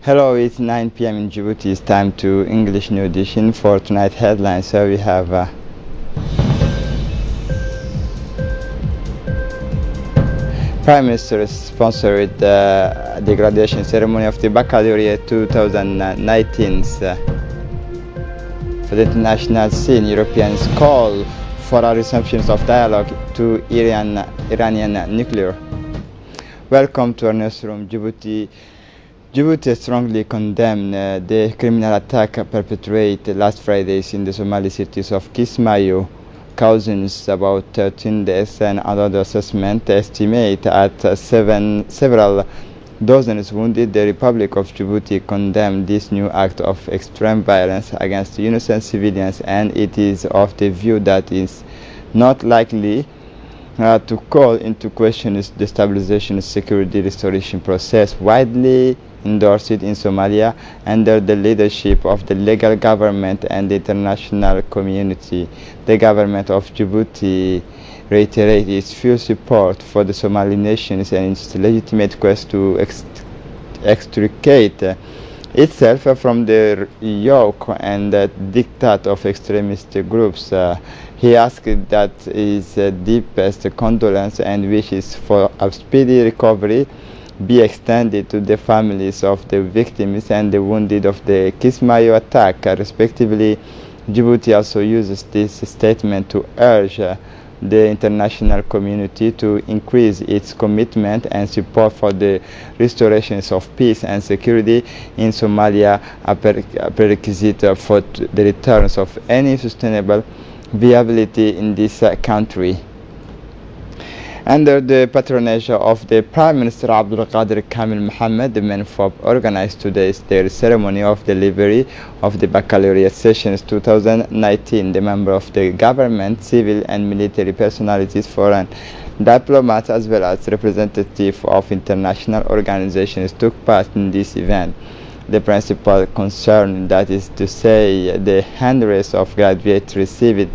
Hello, it's 9 p.m. in Djibouti. It's time to English New Edition for tonight headlines. So we have Prime Minister sponsored the graduation ceremony of the Baccalaureate 2019 for the international scene. Europeans call for a resumption of dialogue to Iranian nuclear. Welcome to our newsroom, Djibouti. Djibouti strongly condemned the criminal attack perpetrated last Friday in the Somali cities of Kismayo, causing about 13 deaths, and another assessment estimate at several dozens wounded. The Republic of Djibouti condemned this new act of extreme violence against innocent civilians, and it is of the view that is not likely to call into question the stabilization and security restoration process widely endorsed in Somalia under the leadership of the legal government and the international community. The government of Djibouti reiterated its full support for the Somali nations and its legitimate quest to extricate itself from the yoke and the diktat of extremist groups. He asked that his deepest condolence and wishes for a speedy recovery be extended to the families of the victims and the wounded of the Kismayo attack, respectively. Djibouti also uses this statement to urge the international community to increase its commitment and support for the restoration of peace and security in Somalia, a prerequisite for the return of any sustainable viability in this country. Under the patronage of the Prime Minister Abdul Qadir Kamil Mohammed, the MENFOP organized today their ceremony of delivery of the Baccalaureate Sessions 2019. The members of the government, civil and military personalities, foreign diplomats, as well as representatives of international organizations took part in this event. The principal concern, that is to say, the hundreds of graduates received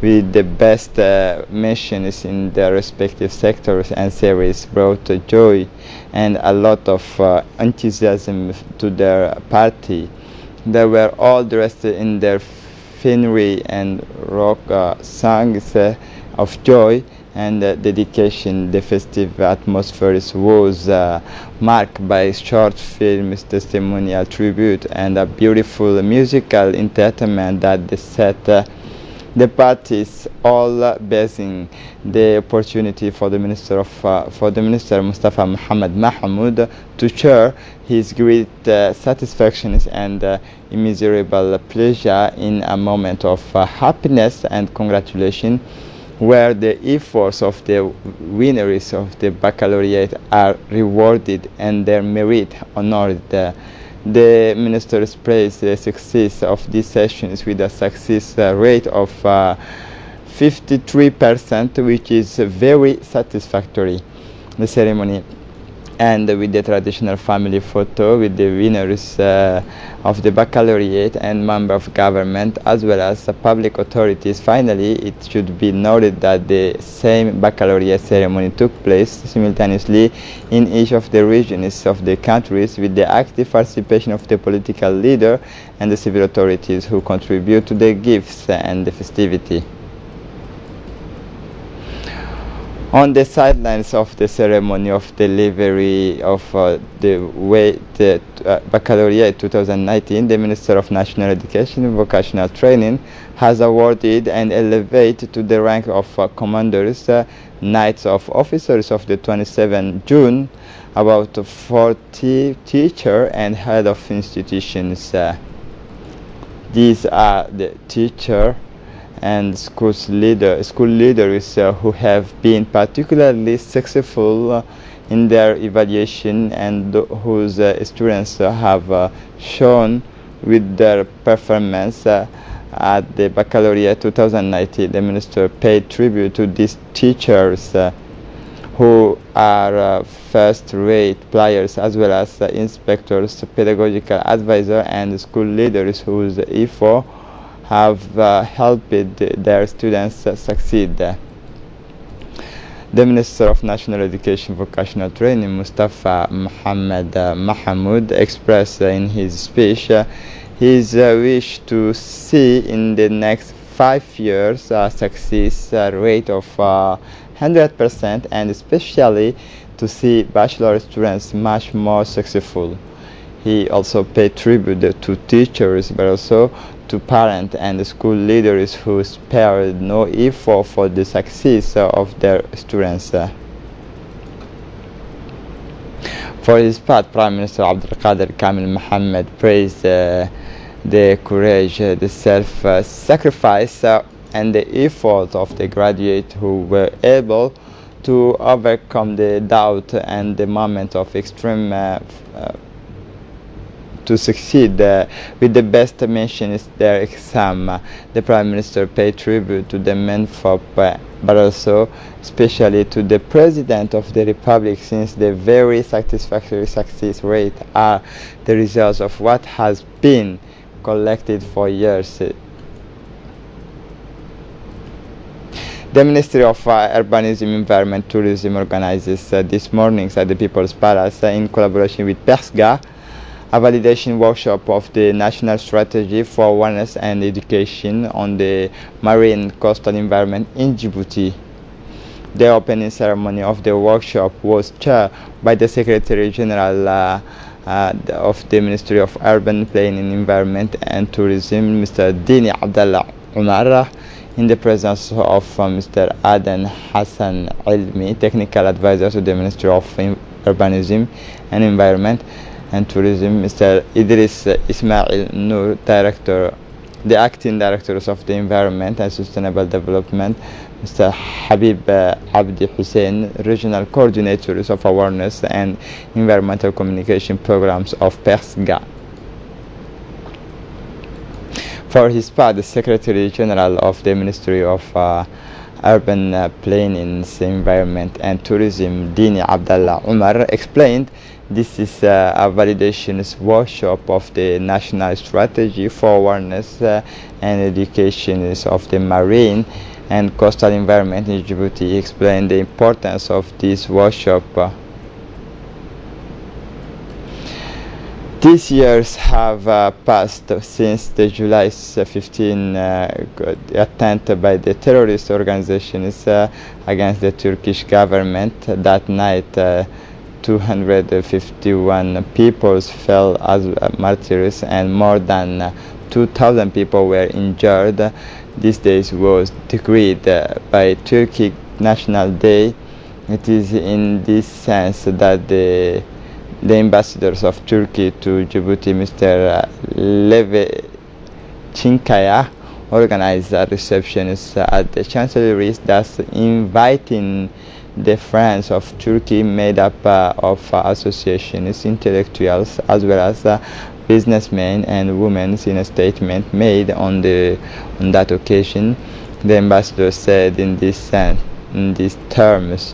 with the best mentions in their respective sectors and series, brought joy and a lot of enthusiasm to their party. They were all dressed in their finery and rock songs of joy and dedication. The festive atmosphere was marked by short films, testimonial tribute, and a beautiful musical entertainment that set the parties, all basing the opportunity for the Minister Mustafa Muhammad Mahmoud to share his great satisfactions and immeasurable pleasure in a moment of happiness and congratulation, where the efforts of the winners of the baccalaureate are rewarded and their merit honored. The ministers praised the success of these sessions with a success rate of 53%, which is very satisfactory. The ceremony and with the traditional family photo with the winners of the baccalaureate and member of government, as well as public authorities. Finally, it should be noted that the same baccalaureate ceremony took place simultaneously in each of the regions of the countries, with the active participation of the political leader and the civil authorities who contribute to the gifts and the festivity. On the sidelines of the ceremony of delivery of the Baccalaureate 2019, the Minister of National Education and Vocational Training has awarded and elevated to the rank of commanders, knights of officers of the 27 June, about 40 teachers and head of institutions. These are the teachers and school leaders who have been particularly successful in their evaluation and whose students have shown with their performance at the Baccalaureate 2019. The minister paid tribute to these teachers who are first-rate players, as well as inspectors, pedagogical advisors, and school leaders whose efforts have helped their students succeed. The Minister of National Education Vocational Training, Mustafa Mohammed Mahmoud, expressed in his speech his wish to see in the next 5 years a success rate of 100%, and especially to see bachelor students much more successful. He also paid tribute to teachers, but also to parents and school leaders who spared no effort for the success of their students. For his part, Prime Minister Abdulkader Kamil Mohammed praised the courage, the self-sacrifice, and the effort of the graduates who were able to overcome the doubt and the moment of extreme to succeed with the best mentions their exam. The Prime Minister paid tribute to the men for but also especially to the President of the Republic, since the very satisfactory success rate are the results of what has been collected for years. The Ministry of Urbanism, Environment, Tourism organizes this morning at the People's Palace in collaboration with PERSGA a validation workshop of the National Strategy for Awareness and Education on the Marine Coastal Environment in Djibouti. The opening ceremony of the workshop was chaired by the Secretary General of the Ministry of Urban Planning, Environment and Tourism, Mr. Dini Abdallah Umar, in the presence of Mr. Adan Hassan Ilmi, Technical Advisor to the Ministry of Urbanism and Environment and Tourism, Mr. Idris Ismail Noor, the Acting Directors of the Environment and Sustainable Development, Mr. Habib Abdi Hussein, Regional Coordinators of Awareness and Environmental Communication Programs of PERSGA. For his part, the Secretary General of the Ministry of Urban Planning, Environment and Tourism, Dini Abdallah Umar, explained this is a validation workshop of the National Strategy for Awareness and Education of the Marine and Coastal Environment in Djibouti. He explained the importance of this workshop. These years have passed since the July 15 attempt by the terrorist organizations against the Turkish government. That night, 251 people fell as martyrs and more than 2,000 people were injured. This day was decreed by Turkey National Day. It is in this sense that the ambassadors of Turkey to Djibouti, Mr. Leve Chinkaya, organized a reception at the Chancellery, thus inviting the friends of Turkey made up of associations, intellectuals, as well as businessmen and women. In a statement made on that occasion, the ambassador said in these terms,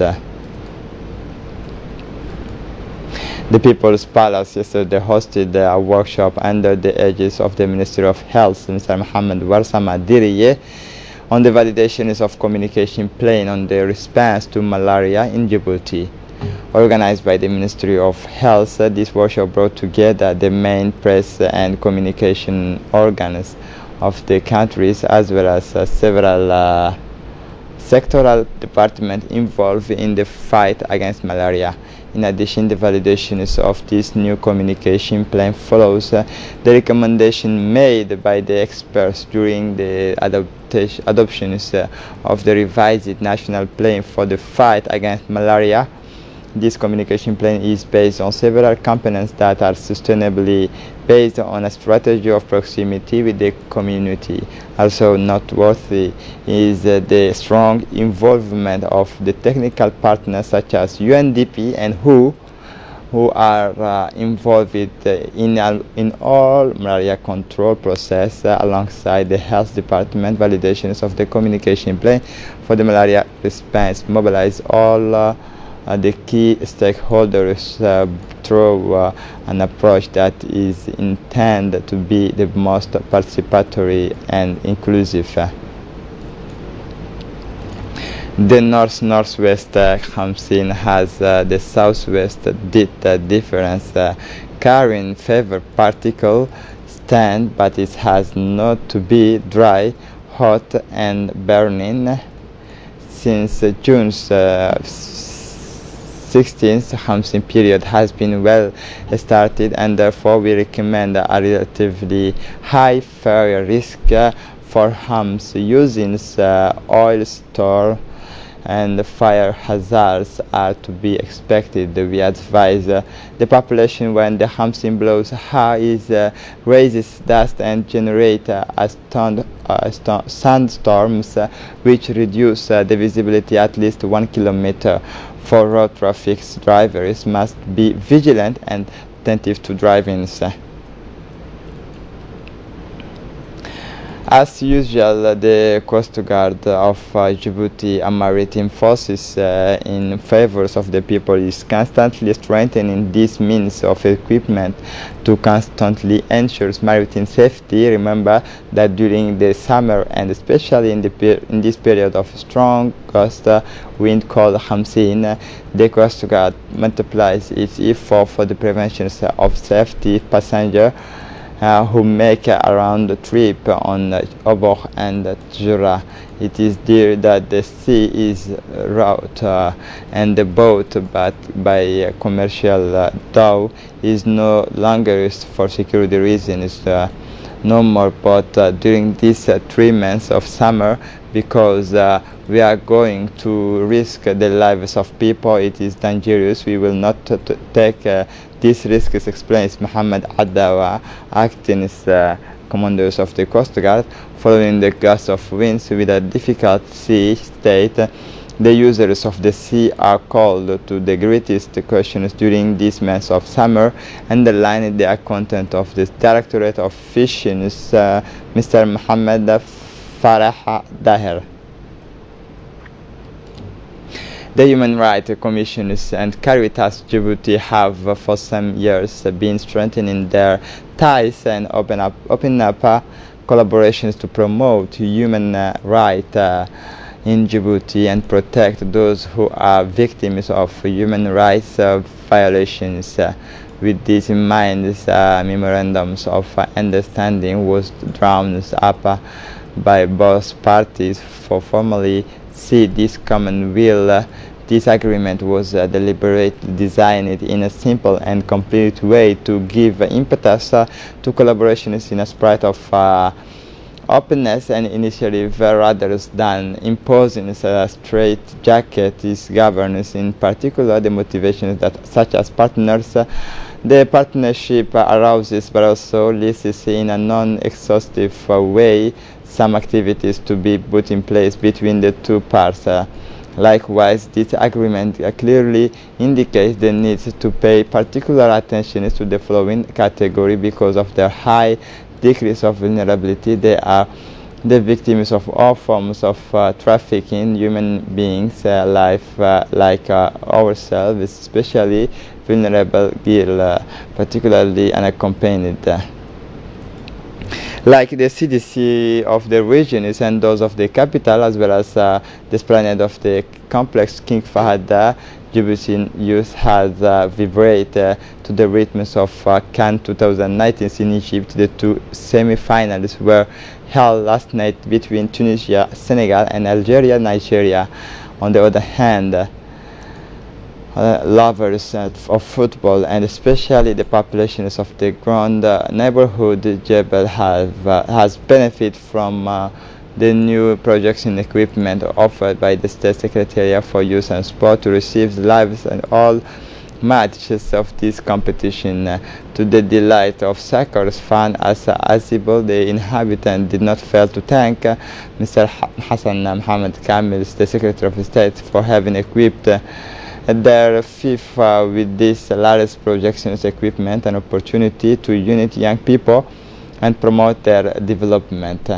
the People's Palace yesterday hosted a workshop under the aegis of the Ministry of Health, Mr. Mohammed Warsama Diriye, on the validations of communication plan on the response to malaria in Djibouti. Organized by the Ministry of Health, this workshop brought together the main press and communication organs of the countries, as well as several sectoral departments involved in the fight against malaria. In addition, the validations of this new communication plan follows the recommendation made by the experts during the adoptions of the revised national plan for the fight against malaria. This communication plan is based on several components that are sustainably based on a strategy of proximity with the community. Also noteworthy is the strong involvement of the technical partners such as UNDP and who are involved in all malaria control process alongside the health department. Validations of the communication plan for the malaria response mobilize all the key stakeholders through an approach that is intended to be the most participatory and inclusive. The north-northwest Khamsin has the southwest difference, carrying favor particle stand, but it has not to be dry, hot, and burning. Since June 16th, Khamsin period has been well started, and therefore we recommend a relatively high fire risk for homes using oil store, and fire hazards are to be expected. We advise the population when the Hamsin blows high raises dust and generate sandstorms which reduce the visibility at least 1 kilometer. For road traffic, drivers must be vigilant and attentive to drivings. As usual, the Coast Guard of Djibouti and maritime forces in favor of the people is constantly strengthening these means of equipment to constantly ensure maritime safety. Remember that during the summer and especially in this period of strong gust wind called Hamsin, the Coast Guard multiplies its effort for the prevention of safety passenger who make a round trip on Obor and Jura. It is there that the sea is route and the boat, but by commercial dow, is no longer used for security reasons. No more boat during these 3 months of summer, because we are going to risk the lives of people. It is dangerous. We will not take these risks, explains Muhammad Adawa, acting as commanders of the Coast Guard. Following the gust of winds with a difficult sea state, the users of the sea are called to the greatest questions during these months of summer, underlining the content of the Directorate of Fishing, Mr. Muhammad Farah Daher. The Human Rights Commissions and Caritas Djibouti have for some years been strengthening their ties and open up collaborations to promote human rights in Djibouti and protect those who are victims of human rights violations. With this in mind, memorandums of understanding was drawn up by both parties for formally see this common will. This agreement was deliberately designed in a simple and complete way to give impetus to collaborations in a spirit of openness and initiative rather than imposing a straight jacket is governance, in particular the motivations that such as partners. The partnership arouses but also lists in a non-exhaustive way some activities to be put in place between the two parts. Likewise, this agreement clearly indicates the need to pay particular attention to the following category because of their high decrease of vulnerability. They are the victims of all forms of trafficking, human beings, life like ourselves, especially vulnerable girls, particularly unaccompanied. Like the CDC of the regions and those of the capital, as well as the esplanade of the complex King Fahd, Djiboutian youth has vibrated to the rhythms of CAN 2019 in Egypt. The two semi-finals were held last night between Tunisia, Senegal, and Algeria, Nigeria. On the other hand, lovers of football and especially the populations of the grand neighborhood Jebel has benefited from the new projection equipment offered by the State Secretariat for Youth and Sport to receive live and all matches of this competition. To the delight of soccer's fans as Azibul, the inhabitant did not fail to thank Mr. Hassan Mohammed Kamil, the Secretary of State, for having equipped their FIFA with this latest projections equipment, an opportunity to unite young people and promote their development.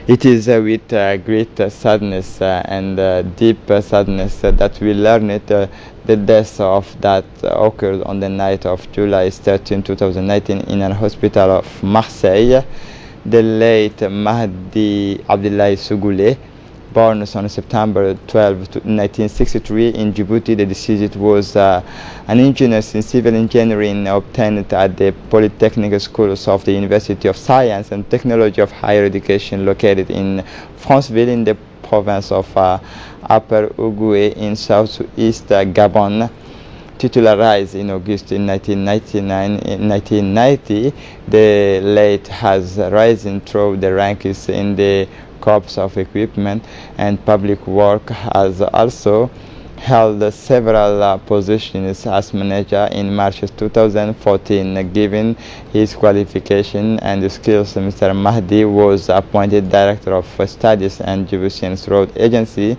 It is with great sadness and deep sadness that we learned the death of that occurred on the night of July 13, 2019 in a hospital of Marseille. The late Mahdi Abdoulaye Sougoulé, born on September 12, 1963 in Djibouti. The deceased was an engineer in civil engineering obtained at the Polytechnic Schools of the University of Science and Technology of Higher Education located in Franceville in the province of Upper Ogooué in southeast Gabon. Titularized in August in 1990, the late has risen through the ranks in the Corps of Equipment and Public Work, has also held several positions as manager. In March 2014. Given his qualification and skills, Mr. Mahdi was appointed Director of Studies and Djiboutian Road Agency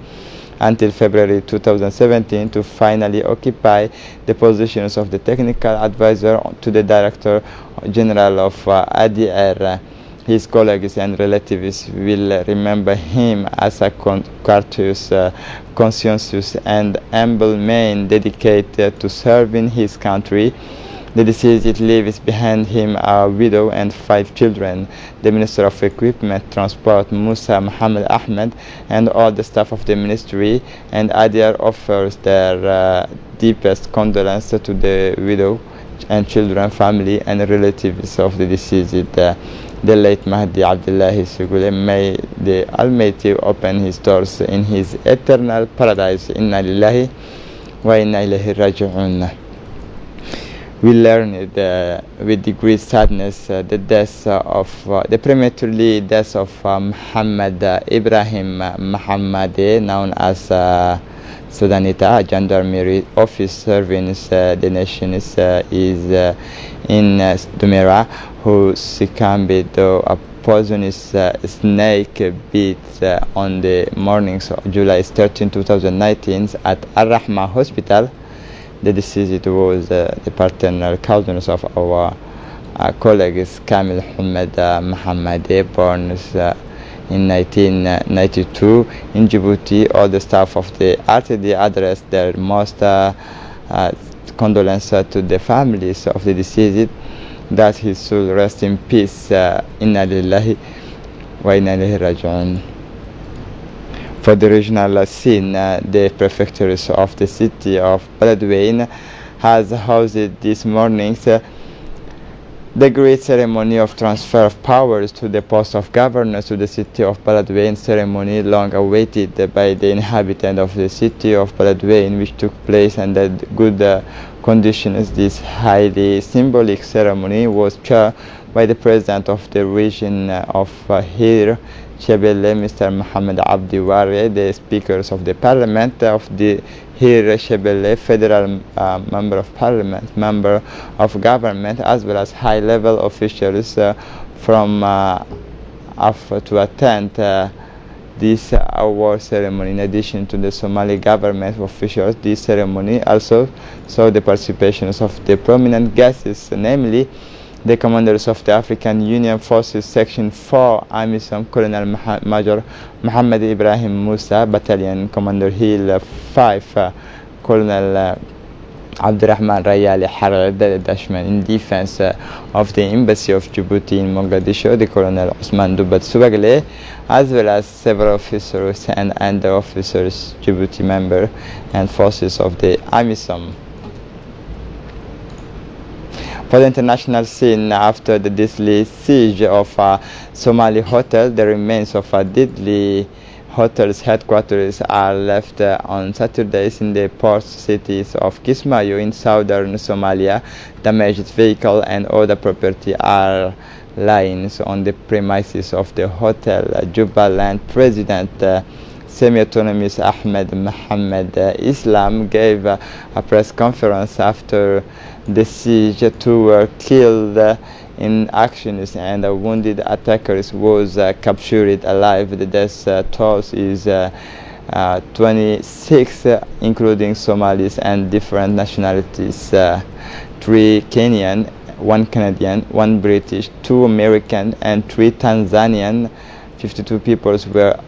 until February 2017 to finally occupy the positions of the Technical Advisor to the Director General of ADR. His colleagues and relatives will remember him as a courteous, conscientious, and humble man dedicated to serving his country. The deceased leaves behind him a widow and 5 children. The Minister of Equipment, Transport, Musa Mohammed Ahmed, and all the staff of the ministry and ADR offers their deepest condolences to the widow and children, family, and relatives of the deceased. The late Mahdi Abdullahi Sugule, may the Almighty open his doors in his eternal paradise. Inna lillahi wa inna ilayhi raji'un. We learned with great sadness the prematurely death of Muhammad Ibrahim Mohammadi, known as Sudanita, a gendarmerie officer serving the nation is in Dumera, who succumbed to a poisonous snake bit on the mornings of July 13, 2019 at Al-Rahma Hospital. The deceased was the paternal cousin of our colleagues Kamil Ahmed Mohammadi, born in 1992 in Djibouti. All the staff of the RTD addressed their most condolences to the families of the deceased, that his soul rest in peace. Inna lillahi wa inna ilayhi raji'un. For the regional scene, the prefecture of the city of Beledweyne has hosted this morning the great ceremony of transfer of powers to the post of governor to the city of Beledweyne, ceremony long awaited by the inhabitants of the city of Beledweyne, which took place under good conditions. This highly symbolic ceremony was chaired by the president of the region of Hir Shebele, Mr. Mohammed Abdi Wari, the speakers of the parliament of the Hir Shebele, federal member of parliament, member of government, as well as high-level officials from to attend this award ceremony. In addition to the Somali government officials, this ceremony also saw the participation of the prominent guests, namely the commanders of the African Union Forces Section 4 AMISOM, Colonel Major Mohammed Ibrahim Musa, Battalion Commander Hill 5, Colonel Abdurrahman Rayali Harad, the Dashman in defense of the Embassy of Djibouti in Mogadishu, the Colonel Osman Dubat Subagle, as well as several officers and under officers, Djibouti member and forces of the AMISOM. For the international scene, after the deadly siege of a Somali hotel, the remains of a deadly hotel's headquarters are left on Saturdays in the port cities of Kismayo in southern Somalia. Damaged vehicle and other property are lying on the premises of the hotel. Jubaland President semi-autonomous Ahmed Mohamed Islam gave a press conference after the siege. 2 were killed in actions and a wounded attacker was captured alive. The death toll is 26, including Somalis and different nationalities, 3 Kenyan, 1 Canadian, 1 British, 2 American, and 3 Tanzanian. 52 people were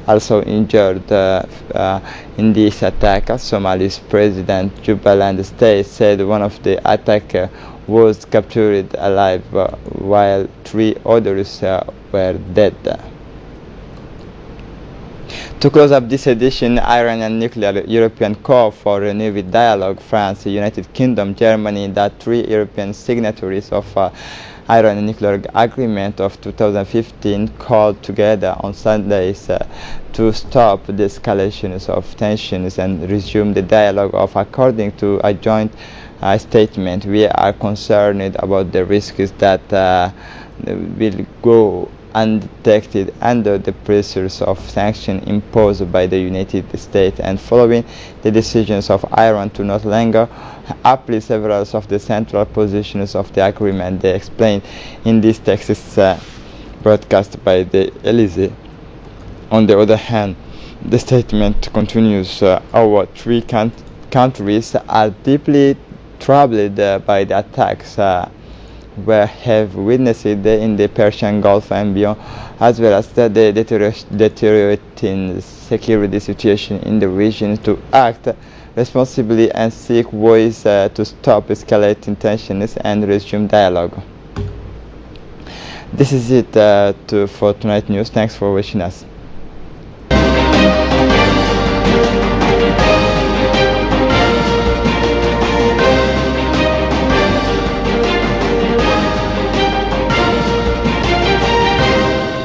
also injured in this attack. Somali's President Jubaland State said one of the attackers was captured alive while 3 others were dead. To close up this edition, Iranian nuclear European call for renewed dialogue. France, United Kingdom, Germany, the three European signatories of Iranian nuclear agreement of 2015 called together on Sundays to stop the escalations of tensions and resume the dialogue. According to a joint statement, we are concerned about the risks that will go undetected under the pressures of sanctions imposed by the United States, and following the decisions of Iran to not longer apply several of the central positions of the agreement. They explained in this text broadcast by the Elysee. On the other hand, the statement continues, our three countries are deeply troubled by the attacks we have witnessed in the Persian Gulf and beyond, as well as the deteriorating security situation in the region, to act responsibly and seek ways to stop escalating tensions and resume dialogue. This is it for tonight's news. Thanks for watching us.